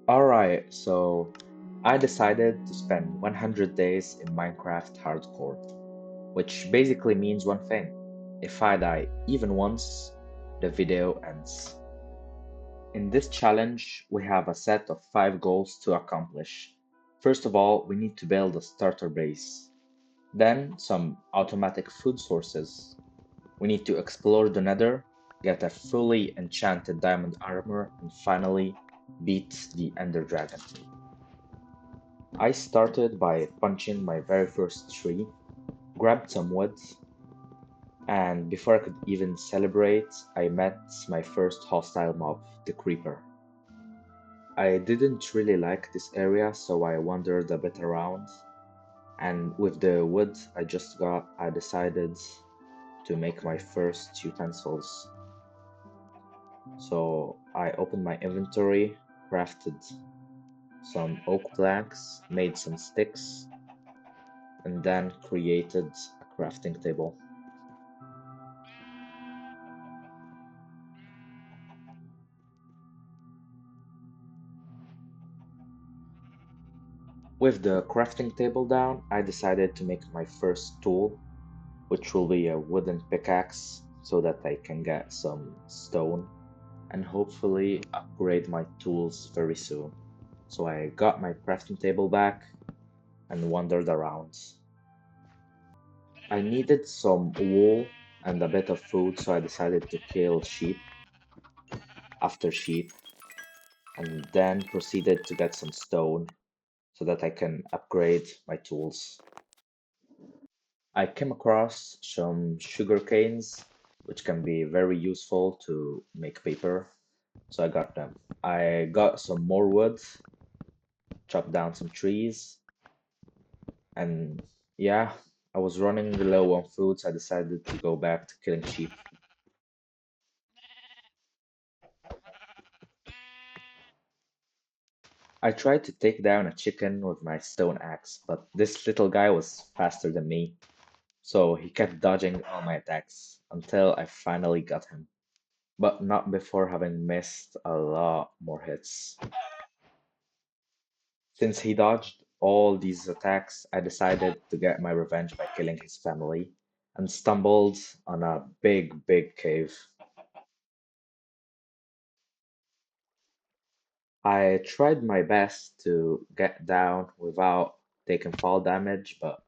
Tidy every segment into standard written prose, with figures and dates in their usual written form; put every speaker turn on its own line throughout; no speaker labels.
Alright, so I decided to spend 100 days in Minecraft Hardcore, which basically means one thing. If I die even once, the video ends. In this challenge, we have a set of 5 goals to accomplish. First of all, we need to build a starter base. Then, some automatic food sources. We need to explore the nether, get a fully enchanted diamond armor, and finally, beat the ender dragon. I started by punching my very first tree, grabbed some wood, and before I could even celebrate, I met my first hostile mob, the creeper. I didn't really like this area, so I wandered a bit around, and with the wood I just got, I decided to make my first utensils. So I opened my inventory, crafted some oak planks, made some sticks, and then created a crafting table. With the crafting table down, I decided to make my first tool, which will be a wooden pickaxe so that I can get some stone and hopefully upgrade my tools very soon. So I got my crafting table back and wandered around. I needed some wool and a bit of food, so I decided to kill sheep after sheep and then proceeded to get some stone so that I can upgrade my tools. I came across some sugar canes, which can be very useful to make paper, so I got them. I got some more wood, chopped down some trees, and yeah, I was running low on food, so I decided to go back to killing sheep. I tried to take down a chicken with my stone axe, but this little guy was faster than me, so he kept dodging all my attacks until I finally got him, but not before having missed a lot more hits. Since he dodged all these attacks, I decided to get my revenge by killing his family and stumbled on a big cave. I tried my best to get down without taking fall damage, but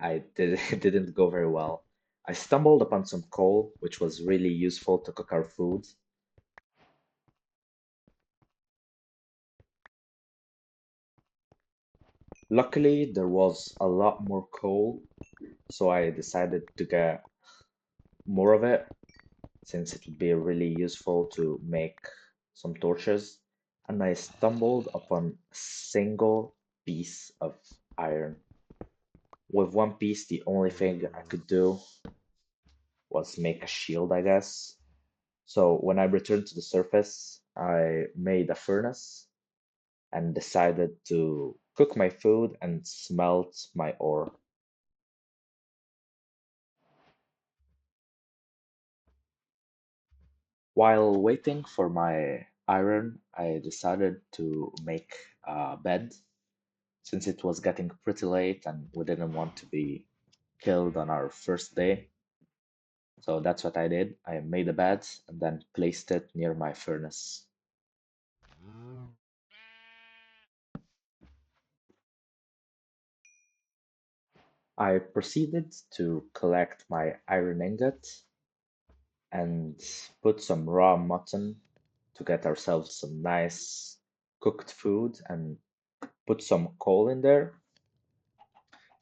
it didn't go very well. I stumbled upon some coal, which was really useful to cook our food. Luckily, there was a lot more coal, so I decided to get more of it since it would be really useful to make some torches. And I stumbled upon a single piece of iron. With one piece, the only thing I could do was make a shield, I guess. So when I returned to the surface, I made a furnace and decided to cook my food and smelt my ore. While waiting for my iron, I decided to make a bed since it was getting pretty late and we didn't want to be killed on our first day. So that's what I did. I made a bed and then placed it near my furnace. I proceeded to collect my iron ingot and put some raw mutton to get ourselves some nice cooked food and put some coal in there.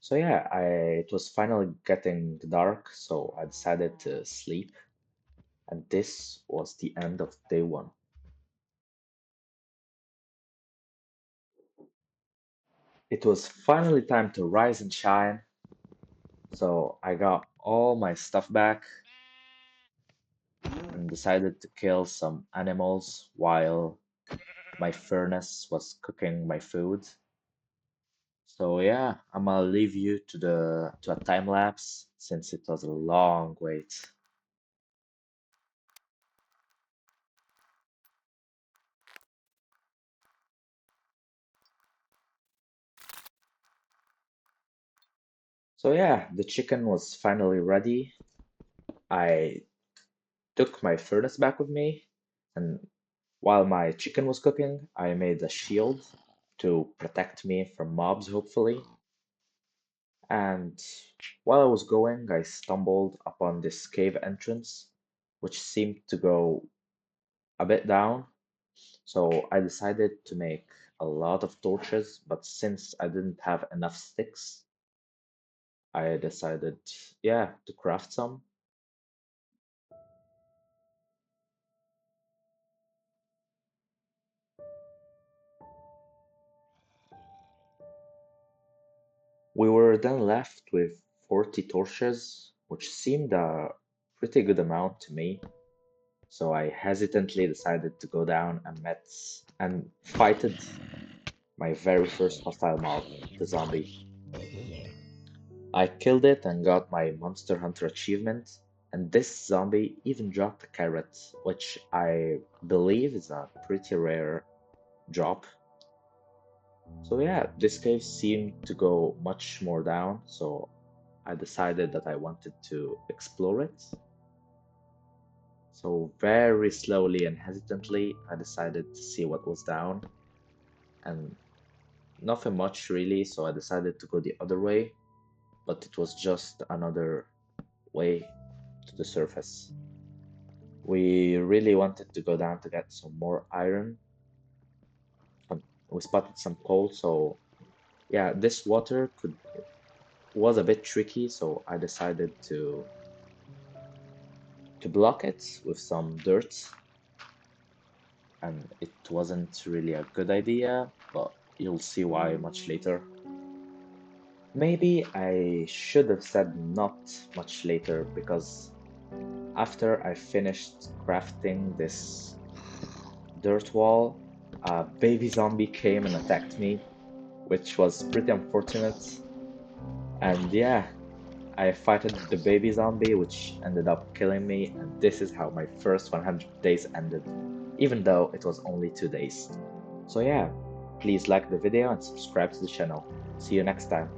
So yeah, it was finally getting dark, so I decided to sleep, and this was the end of day one. It was finally time to rise and shine, so I got all my stuff back and decided to kill some animals while my furnace was cooking my food. So yeah, I'm gonna leave you to a time lapse since it was a long wait. So yeah, the chicken was finally ready. I took my furnace back with me, and while my chicken was cooking, I made a shield to protect me from mobs, hopefully. And while I was going, I stumbled upon this cave entrance, which seemed to go a bit down. So I decided to make a lot of torches, but since I didn't have enough sticks, I decided, yeah, to craft some. We were then left with 40 torches, which seemed a pretty good amount to me. So I hesitantly decided to go down and fighted my very first hostile mob, the zombie. I killed it and got my Monster Hunter achievement, and this zombie even dropped a carrot, which I believe is a pretty rare drop. So yeah, this cave seemed to go much more down, so I decided that I wanted to explore it. So very slowly and hesitantly, I decided to see what was down, and nothing much really, so I decided to go the other way, but it was just another way to the surface. We really wanted to go down to get some more iron. We spotted some coal, so yeah, this water could was a bit tricky, so I decided to block it with some dirt, and it wasn't really a good idea, but you'll see why much later. Maybe I should have said not much later because after I finished crafting this dirt wall, a baby zombie came and attacked me, which was pretty unfortunate. And yeah, I fighted the baby zombie, which ended up killing me, and this is how my first 100 days ended, even though it was only 2 days. So yeah, please like the video and subscribe to the channel. See you next time.